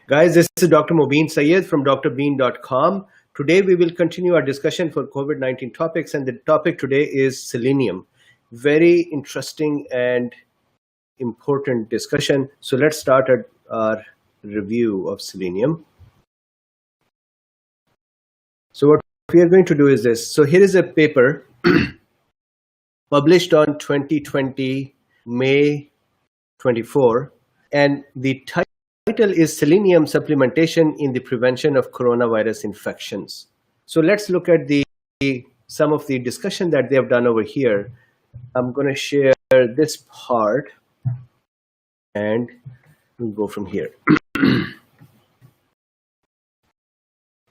Guys, this is Dr. Mobeen Sayed from Drbeen.com. Today we will continue our discussion for COVID-19 topics, and the topic today is selenium. Very interesting and important discussion. So let's start our review of selenium. So what we are going to do is this. So here is a paper published on 2020, May 24, and the title is Selenium Supplementation in the Prevention of Coronavirus Infections. So let's look at some of the discussion that they have done over here. I'm going to share this part and we'll go from here.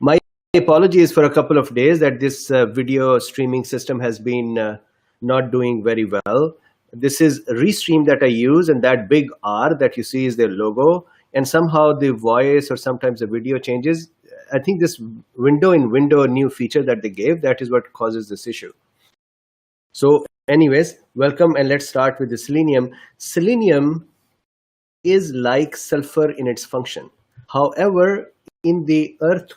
My apologies for a couple of days that this video streaming system has been not doing very well. This is Restream that I use, and that big R that you see is their logo. And somehow the voice or sometimes the video changes. I think this window new feature that they gave, that is what causes this issue. So anyways, welcome, and let's start with the selenium. Selenium is like sulfur in its function. However, in the earth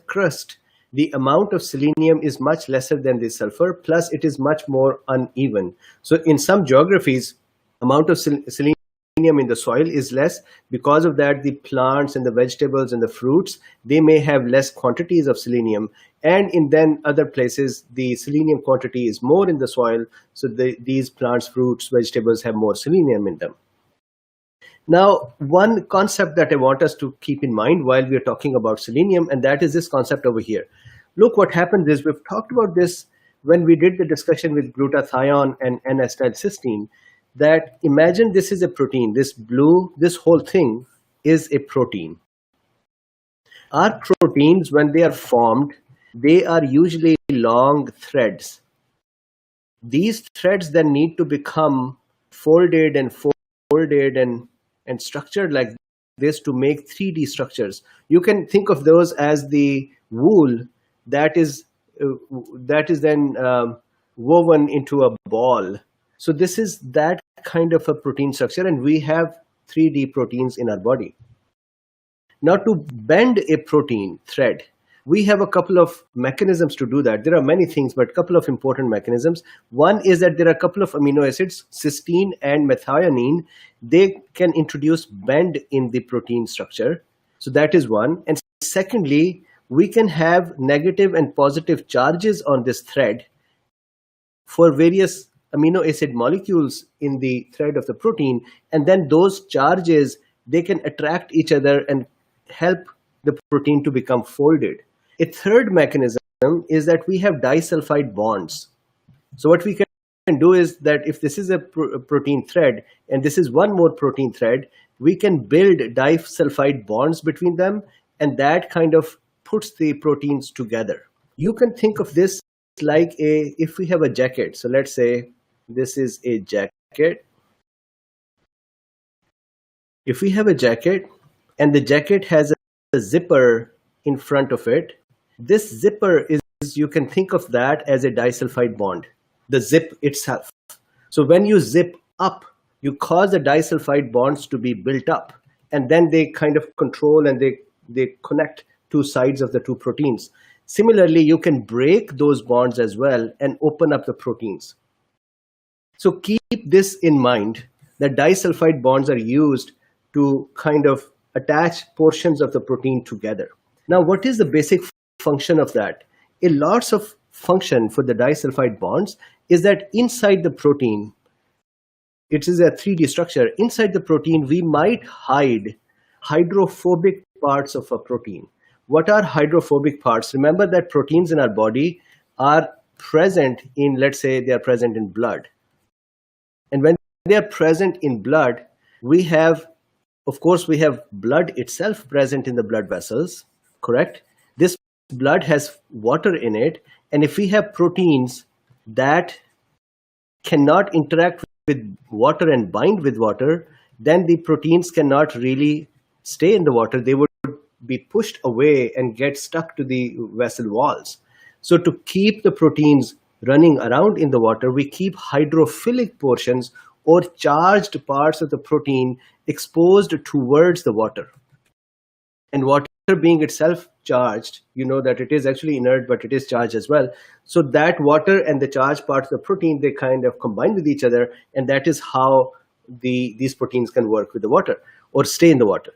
crust, the amount of selenium is much lesser than the sulfur, plus it is much more uneven. So in some geographies, amount of selenium in the soil is less. Because of that, the plants and the vegetables and the fruits, they may have less quantities of selenium. And in then other places, the selenium quantity is more in the soil. So these plants, fruits, vegetables have more selenium in them. Now, one concept that I want us to keep in mind while we are talking about selenium, and that is this concept over here. Look, what happens is, we've talked about this when we did the discussion with glutathione and n-acetylcysteine, that imagine this is a protein. This whole thing is a protein. Our proteins, when they are formed, they are usually long threads. These threads then need to become folded and structured like this to make 3D structures. You can think of those as the wool that is then woven into a ball. So this is that kind of a protein structure, and we have 3D proteins in our body. Now, to bend a protein thread, we have a couple of mechanisms to do that. There are many things, but a couple of important mechanisms. One is that there are a couple of amino acids, cysteine and methionine. They can introduce bend in the protein structure. So that is one. And secondly, we can have negative and positive charges on this thread for various amino acid molecules in the thread of the protein. And then those charges, they can attract each other and help the protein to become folded. A third mechanism is that we have disulfide bonds. So what we can do is that if this is a protein thread and this is one more protein thread, we can build disulfide bonds between them, and that kind of puts the proteins together. You can think of this like if we have a jacket. So let's say this is a jacket. If we have a jacket and the jacket has a zipper in front of it, this zipper is, you can think of that as a disulfide bond, the zip itself. So when you zip up, you cause the disulfide bonds to be built up, and then they kind of control and they connect two sides of the two proteins. Similarly, you can break those bonds as well and open up the proteins. So keep this in mind, that disulfide bonds are used to kind of attach portions of the protein together. Now, what is the basic function of that? A lots of function for the disulfide bonds is that inside the protein, it is a 3D structure. Inside the protein, we might hide hydrophobic parts of a protein. What are hydrophobic parts? Remember that proteins in our body are present in, let's say they are present in blood. And when they are present in blood, we have blood itself present in the blood vessels, correct? This blood has water in it. And if we have proteins that cannot interact with water and bind with water, then the proteins cannot really stay in the water. They would be pushed away and get stuck to the vessel walls. So to keep the proteins running around in the water, we keep hydrophilic portions or charged parts of the protein exposed towards the water. And water being itself charged, you know that it is actually inert, but it is charged as well. So that water and the charged parts of the protein, they kind of combine with each other, and that is how these proteins can work with the water or stay in the water.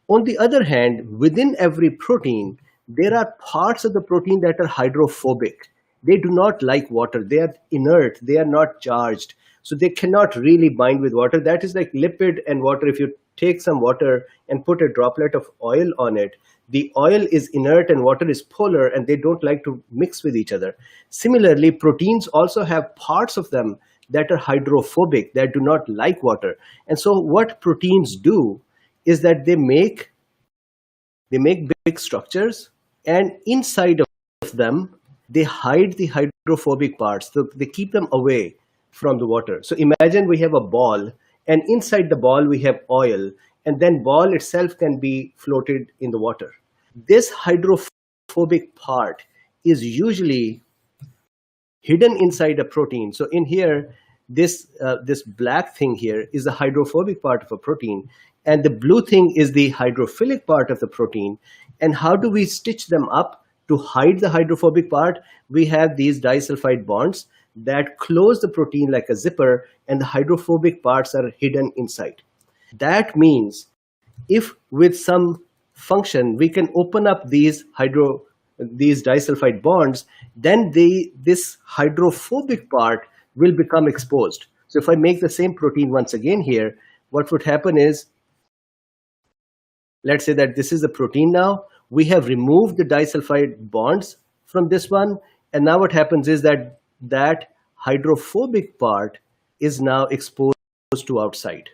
On the other hand, within every protein, there are parts of the protein that are hydrophobic. They do not like water. They are inert. They are not charged. So they cannot really bind with water. That is like lipid and water. If you take some water and put a droplet of oil on it, the oil is inert and water is polar, and they don't like to mix with each other. Similarly, proteins also have parts of them that are hydrophobic, that do not like water. And so what proteins do is that they make big structures, and inside of them, they hide the hydrophobic parts. So they keep them away from the water. So imagine we have a ball, and inside the ball we have oil, and then ball itself can be floated in the water. This hydrophobic part is usually hidden inside a protein. So in here, this black thing here is the hydrophobic part of a protein, and the blue thing is the hydrophilic part of the protein. And how do we stitch them up to hide the hydrophobic part? We have these disulfide bonds that close the protein like a zipper, and the hydrophobic parts are hidden inside. That means if with some function we can open up these disulfide bonds, then this hydrophobic part will become exposed. So if I make the same protein once again here, what would happen is, let's say that this is the protein now. We have removed the disulfide bonds from this one, and now what happens is that hydrophobic part is now exposed to outside.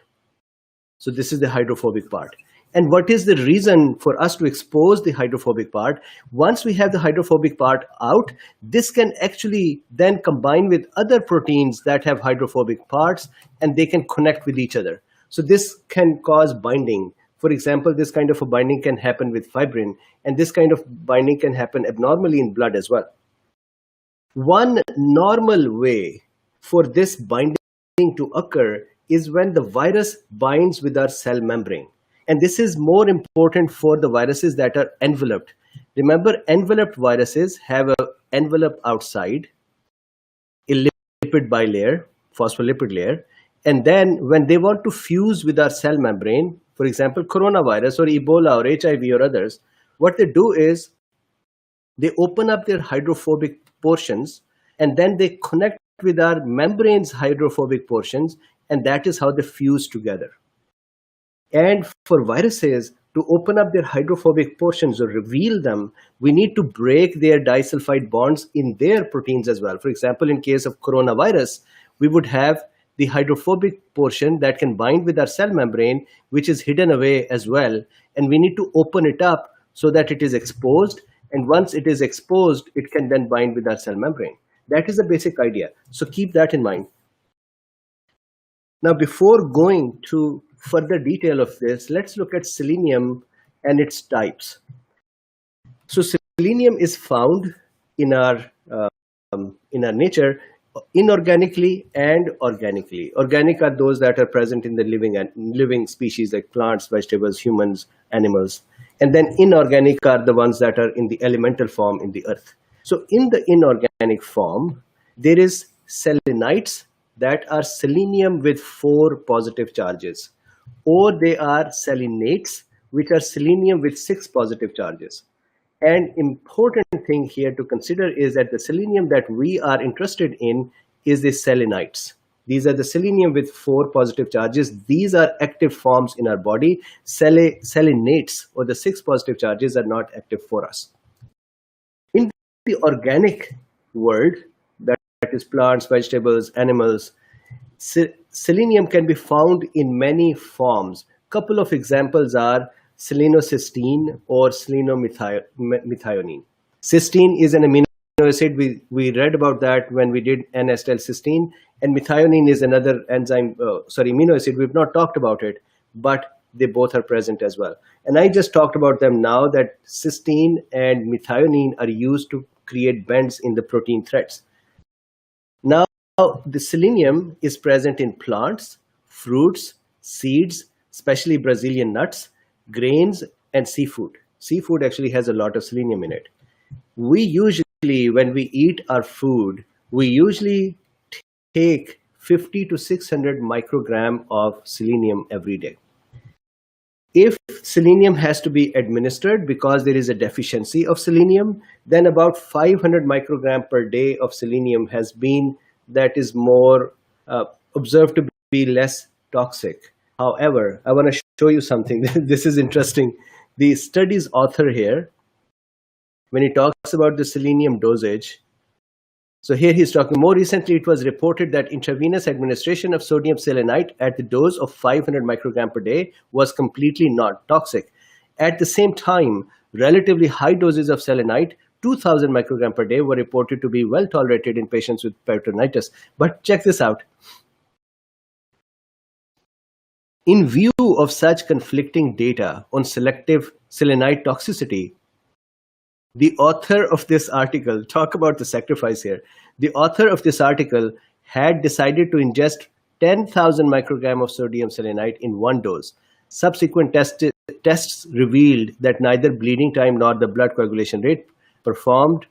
So this is the hydrophobic part. And what is the reason for us to expose the hydrophobic part? Once we have the hydrophobic part out, this can actually then combine with other proteins that have hydrophobic parts, and they can connect with each other. So this can cause binding. For example, this kind of a binding can happen with fibrin, and this kind of binding can happen abnormally in blood as well. One normal way for this binding to occur is when the virus binds with our cell membrane. And this is more important for the viruses that are enveloped. Remember, enveloped viruses have an envelope outside, a lipid bilayer, phospholipid layer. And then when they want to fuse with our cell membrane, for example, coronavirus or Ebola or HIV or others, what they do is they open up their hydrophobic portions, and then they connect with our membrane's hydrophobic portions, and that is how they fuse together. And for viruses to open up their hydrophobic portions or reveal them, we need to break their disulfide bonds in their proteins as well. For example, in case of coronavirus, we would have the hydrophobic portion that can bind with our cell membrane, which is hidden away as well. And we need to open it up so that it is exposed. And once it is exposed, it can then bind with our cell membrane. That is the basic idea. So keep that in mind. Now, before going to further detail of this, let's look at selenium and its types. So selenium is found in our nature inorganically and organically. Organic are those that are present in the living species like plants, vegetables, humans, animals. And then inorganic are the ones that are in the elemental form in the earth. So in the inorganic form, there is selenites that are selenium with 4 positive charges, or they are selenates, which are selenium with 6 positive charges. And important thing here to consider is that the selenium that we are interested in is the selenites. These are the selenium with 4 positive charges. These are active forms in our body. Selenates, or the 6 positive charges, are not active for us. In the organic world, that is plants, vegetables, animals, selenium can be found in many forms. Couple of examples are selenocysteine or selenomethionine. Cysteine is an amino acid. We read about that when we did n-acetylcysteine, and methionine is another amino acid. We've not talked about it, but they both are present as well. And I just talked about them now, that cysteine and methionine are used to create bends in the protein threads. Now, the selenium is present in plants, fruits, seeds, especially Brazilian nuts, grains, and seafood. seafood actually has a lot of selenium in it. We usually, when we eat our food, we usually take 50 to 600 microgram of selenium every day. If selenium has to be administered because there is a deficiency of selenium, then about 500 microgram per day of selenium has been, that is more observed to be less toxic. However, I want to show you something. This is interesting. The study's author here, when he talks about the selenium dosage, so here he's talking, more recently it was reported that intravenous administration of sodium selenite at the dose of 500 microgram per day was completely not toxic. At the same time, relatively high doses of selenite, 2000 microgram per day, were reported to be well tolerated in patients with peritonitis. But check this out. In view of such conflicting data on selective selenite toxicity, the author of this article, talk about the sacrifice here, the author of this article had decided to ingest 10,000 microgram of sodium selenite in one dose. Subsequent tests revealed that neither bleeding time nor the blood coagulation rate performed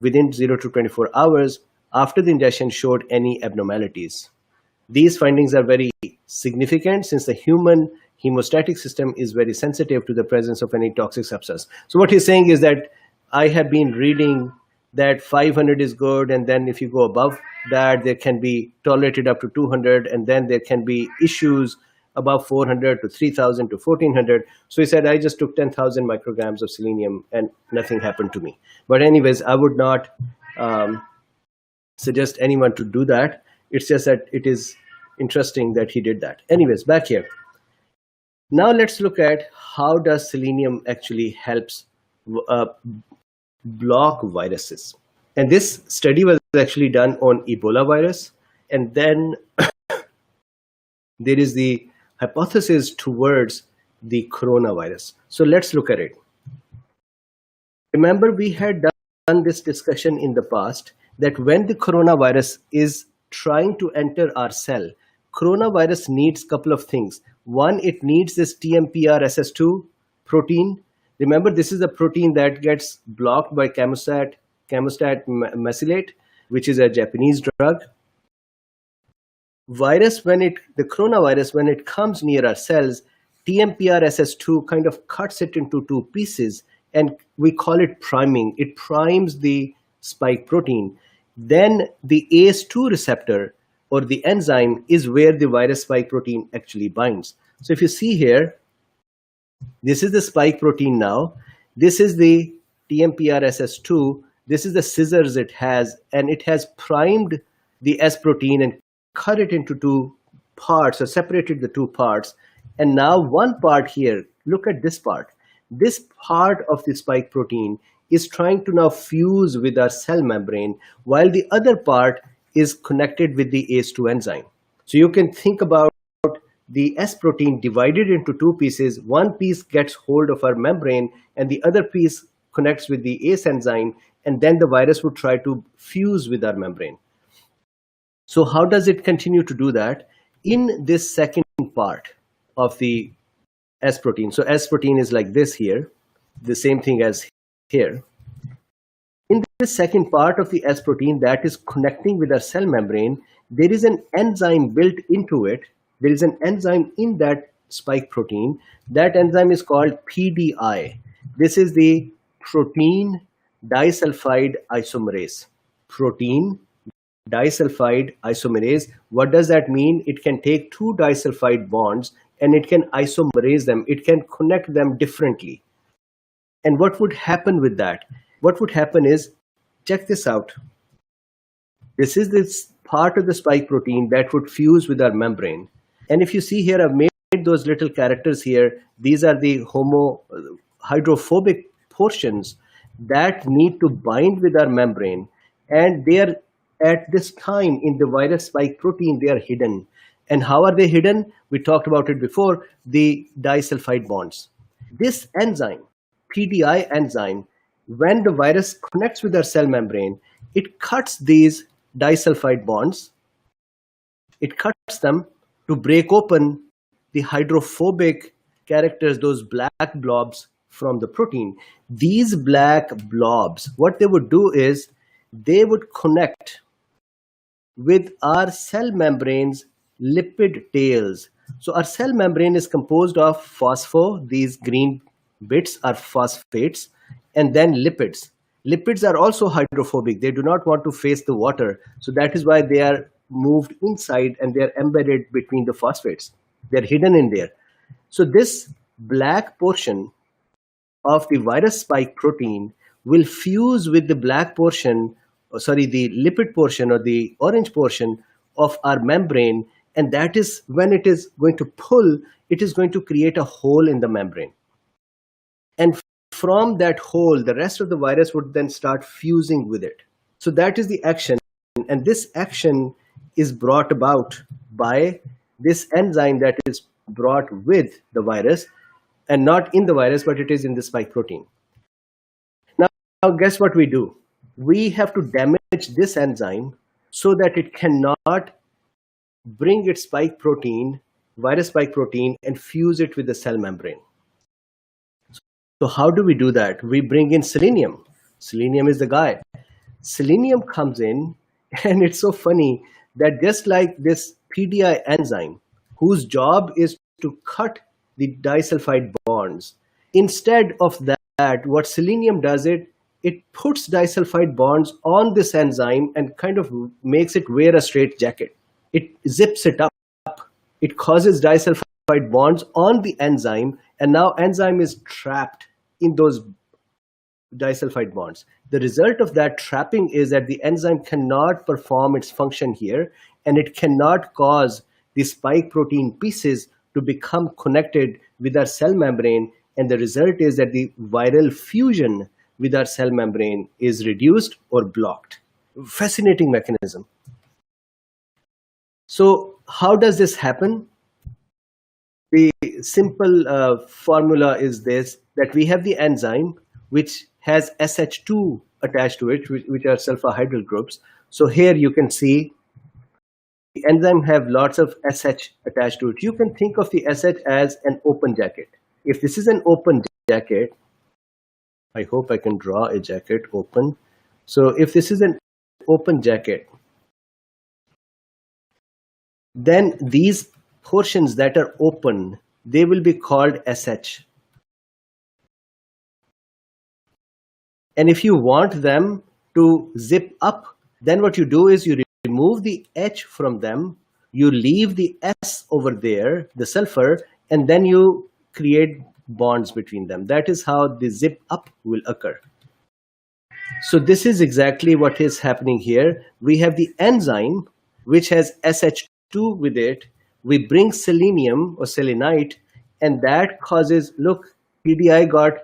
within 0 to 24 hours after the ingestion showed any abnormalities. These findings are very significant since the human hemostatic system is very sensitive to the presence of any toxic substance. So what he's saying is that I have been reading that 500 is good, and then if you go above that, there can be tolerated up to 200, and then there can be issues above 400 to 3000 to 1400. So he said, I just took 10,000 micrograms of selenium and nothing happened to me. But anyways, I would not suggest anyone to do that. It's just that it is interesting that he did that. Anyways, back here. Now let's look at how does selenium actually helps block viruses. And this study was actually done on Ebola virus. And then there is the hypothesis towards the coronavirus. So let's look at it. Remember, we had done this discussion in the past that when the coronavirus is trying to enter our cell, coronavirus needs a couple of things. One, it needs this TMPRSS2 protein. Remember, this is a protein that gets blocked by camostat mesylate, which is a Japanese drug. The coronavirus, when it comes near our cells, TMPRSS2 kind of cuts it into two pieces, and we call it priming. It primes the spike protein. Then the ACE2 receptor, or the enzyme, is where the virus spike protein actually binds. So if you see here, this is the spike protein now. This is the TMPRSS2. This is the scissors it has, and it has primed the S protein and cut it into two parts, or separated the two parts. And now one part here, look at this part. This part of the spike protein is trying to now fuse with our cell membrane, while the other part is connected with the ACE2 enzyme. So you can think about the S protein divided into two pieces. One piece gets hold of our membrane, and the other piece connects with the ACE enzyme, and then the virus would try to fuse with our membrane. So how does it continue to do that? In this second part of the S protein, so S protein is like this here, the same thing as here. In the second part of the S protein that is connecting with our cell membrane, there is an enzyme built into it. There is an enzyme in that spike protein. That enzyme is called PDI. This is the protein disulfide isomerase. Protein disulfide isomerase. What does that mean? It can take two disulfide bonds and it can isomerase them. It can connect them differently. And what would happen with that? What would happen is, check this out. This is this part of the spike protein that would fuse with our membrane. And if you see here, I've made those little characters here. These are the hydrophobic portions that need to bind with our membrane. And they are, at this time in the virus spike protein, they are hidden. And how are they hidden? We talked about it before, the disulfide bonds. This enzyme, PDI enzyme, when the virus connects with our cell membrane, it cuts these disulfide bonds. It cuts them to break open the hydrophobic characters, those black blobs from the protein. These black blobs, what they would do is they would connect with our cell membrane's lipid tails. So our cell membrane is composed of phospho, these green bits are phosphates, and then lipids. Lipids are also hydrophobic. They do not want to face the water. So that is why they are moved inside and they are embedded between the phosphates. They're hidden in there. So this black portion of the virus spike protein will fuse with the black portion, the lipid portion or the orange portion of our membrane. And that is when it is going to pull, it is going to create a hole in the membrane. And from that hole, the rest of the virus would then start fusing with it. So that is the action. And this action is brought about by this enzyme that is brought with the virus, and not in the virus, but it is in the spike protein. Now guess what we do? We have to damage this enzyme so that it cannot bring its spike protein, virus spike protein, and fuse it with the cell membrane. So how do we do that? We bring in selenium. Selenium is the guy. Selenium comes in, and it's so funny that just like this PDI enzyme, whose job is to cut the disulfide bonds, instead of that, what selenium does, it puts disulfide bonds on this enzyme and kind of makes it wear a straight jacket. It zips it up. It causes disulfide bonds on the enzyme, and now enzyme is trapped in those disulfide bonds. The result of that trapping is that the enzyme cannot perform its function here, and it cannot cause the spike protein pieces to become connected with our cell membrane, and the result is that the viral fusion with our cell membrane is reduced or blocked. Fascinating mechanism. So how does this happen? The simple formula is this, that we have the enzyme which has SH2 attached to it, which are sulfa-hydral groups. So here you can see the enzyme have lots of SH attached to it. You can think of the SH as an open jacket. If this is an open jacket, I hope I can draw a jacket open. So if this is an open jacket, then these portions that are open, they will be called SH. And if you want them to zip up, then what you do is you remove the H from them, you leave the S over there, the sulfur, and then you create bonds between them. That is how the zip up will occur. So this is exactly what is happening here. We have the enzyme which has SH2 with it. We bring selenium or selenite, and that causes, look, PDI got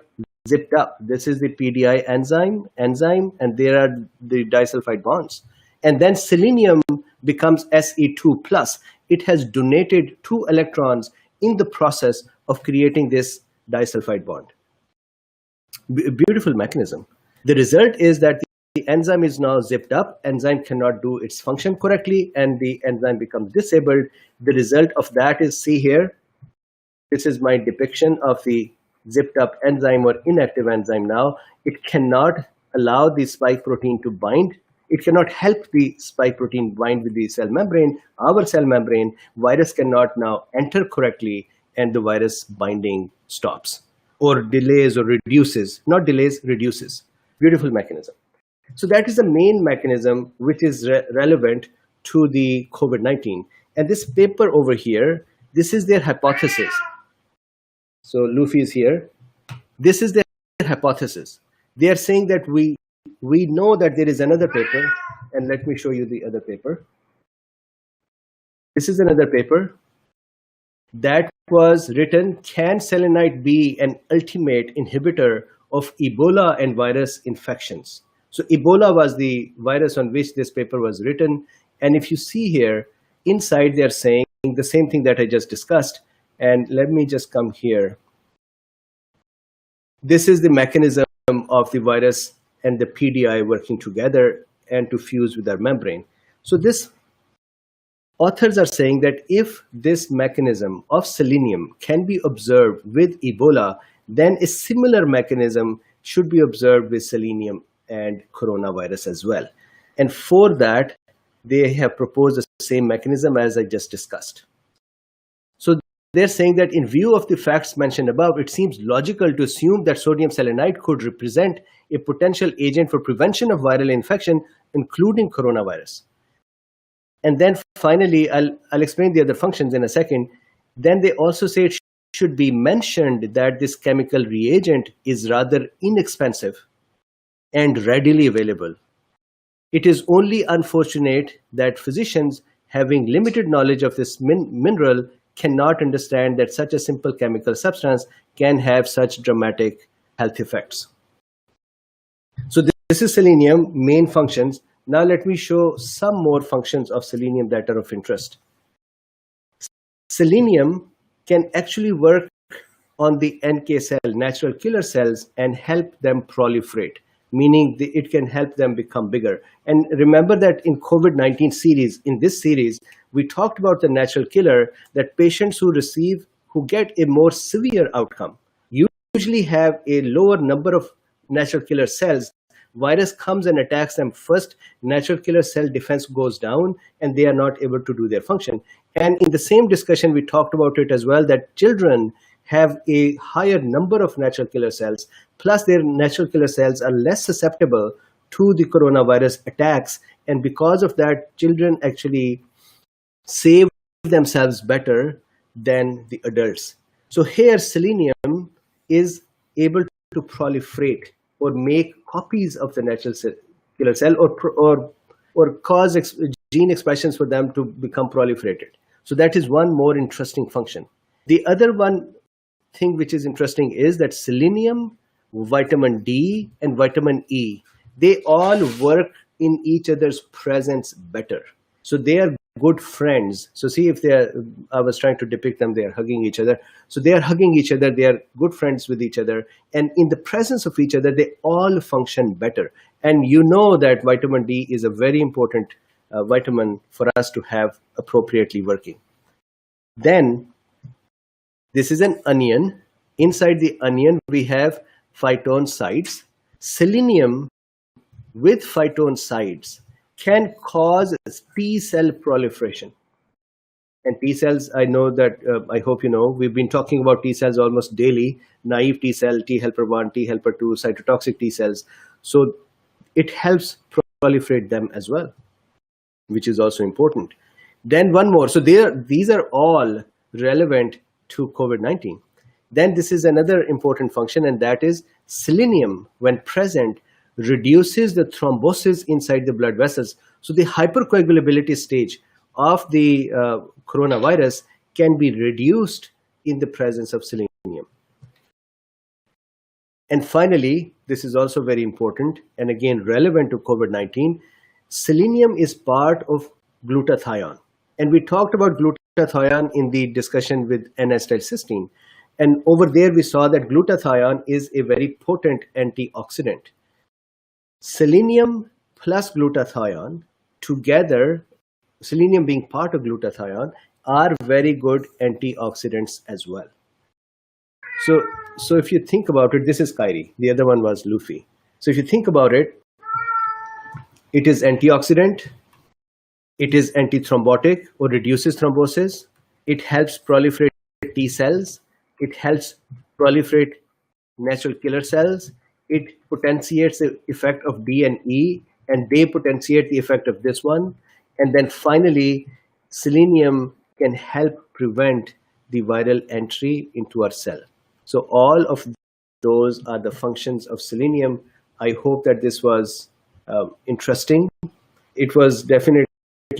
zipped up. This is the PDI enzyme, and there are the disulfide bonds. And then selenium becomes Se2 plus. It has donated 2 electrons in the process of creating this disulfide bond. Beautiful mechanism. The result is that the enzyme is now zipped up. Enzyme cannot do its function correctly, and the enzyme becomes disabled. The result of that is, see here, this is my depiction of the zipped up enzyme or inactive enzyme now. It cannot allow the spike protein to bind. It cannot help the spike protein bind with the cell membrane, our cell membrane. Virus cannot now enter correctly, and the virus binding stops or delays or reduces. Not delays, reduces. Beautiful mechanism. So that is the main mechanism which is relevant to the COVID-19. And this paper over here, this is their hypothesis. So Luffy is here. This is their hypothesis. They are saying that we know that there is another paper, and let me show you the other paper. This is another paper that was written, can selenite be an ultimate inhibitor of Ebola and virus infections? So Ebola was the virus on which this paper was written. And if you see here, inside they're saying the same thing that I just discussed. And let me just come here. This is the mechanism of the virus and the PDI working together and to fuse with our membrane. So this authors are saying that if this mechanism of selenium can be observed with Ebola, then a similar mechanism should be observed with selenium and coronavirus as well. And for that, they have proposed the same mechanism as I just discussed. So they're saying that in view of the facts mentioned above, it seems logical to assume that sodium selenite could represent a potential agent for prevention of viral infection, including coronavirus. And then finally, I'll explain the other functions in a second. Then they also say it should be mentioned that this chemical reagent is rather inexpensive and readily available. It is only unfortunate that physicians, having limited knowledge of this mineral, cannot understand that such a simple chemical substance can have such dramatic health effects. So this is selenium, main functions. Now let me show some more functions of selenium that are of interest. Selenium can actually work on the NK cell, natural killer cells, and help them proliferate, meaning it can help them become bigger. And remember that in COVID-19 series, in this series, we talked about the natural killer, that patients who get a more severe outcome usually have a lower number of natural killer cells. Virus comes and attacks them first, natural killer cell defense goes down, and they are not able to do their function. And in the same discussion, we talked about it as well, that children have a higher number of natural killer cells, plus their natural killer cells are less susceptible to the coronavirus attacks. And because of that, children actually save themselves better than the adults. So here, selenium is able to proliferate or make copies of the natural killer cell, or cause gene expressions for them to become proliferated. So that is one more interesting function. The other one thing which is interesting is that selenium, vitamin D, and vitamin E, they all work in each other's presence better. So they are good friends. So see, if I was trying to depict them, they are hugging each other. So they are hugging each other, they are good friends with each other. And in the presence of each other, they all function better. And you know that vitamin D is a very important vitamin for us to have appropriately working. Then, this is an onion. Inside the onion, we have phytoncides. Selenium with phytoncides can cause T cell proliferation. And T cells, I know that, I hope you know, we've been talking about T cells almost daily, naive T cell, T helper 1, T helper 2, cytotoxic T cells. So it helps proliferate them as well, which is also important. Then one more. So these are all relevant to COVID-19. Then this is another important function, and that is selenium, when present, reduces the thrombosis inside the blood vessels. So the hypercoagulability stage of the coronavirus can be reduced in the presence of selenium. And finally, this is also very important and again relevant to COVID-19, selenium is part of glutathione. And we talked about glutathione in the discussion with n-acetylcysteine. And over there, we saw that glutathione is a very potent antioxidant. Selenium plus glutathione together, selenium being part of glutathione, are very good antioxidants as well. So if you think about it, this is Kyrie. The other one was Luffy. So if you think about it, it is antioxidant. It is antithrombotic or reduces thrombosis. It helps proliferate T cells. It helps proliferate natural killer cells. It potentiates the effect of D and E, and they potentiate the effect of this one. And then finally, selenium can help prevent the viral entry into our cell. So all of those are the functions of selenium. I hope that this was interesting. It was definitely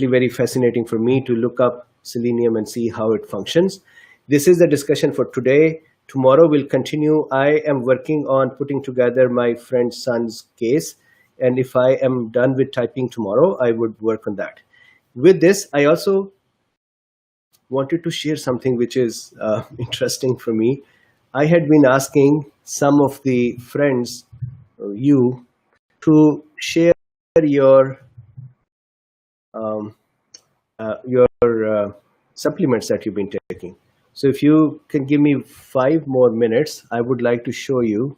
very fascinating for me to look up selenium and see how it functions. This is the discussion for today. Tomorrow we'll continue. I am working on putting together my friend's son's case. And if I am done with typing tomorrow, I would work on that. With this, I also wanted to share something which is interesting for me. I had been asking some of the friends, you, to share your supplements that you've been taking. So if you can give me 5 more minutes, I would like to show you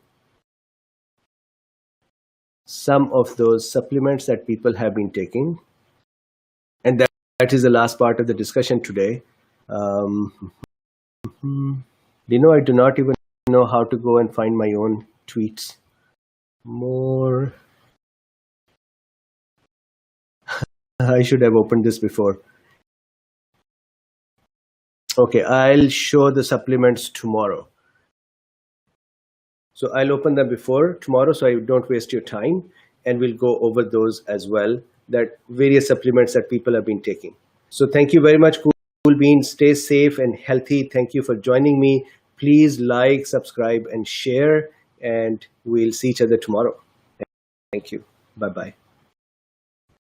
some of those supplements that people have been taking. And that is the last part of the discussion today. I do not even know how to go and find my own tweets. More. I should have opened this before. Okay, I'll show the supplements tomorrow. So I'll open them before tomorrow so I don't waste your time, and we'll go over those as well, that various supplements that people have been taking. So thank you very much, Cool Beans. Stay safe and healthy. Thank you for joining me. Please like, subscribe, and share, and we'll see each other tomorrow. Thank you. Bye-bye.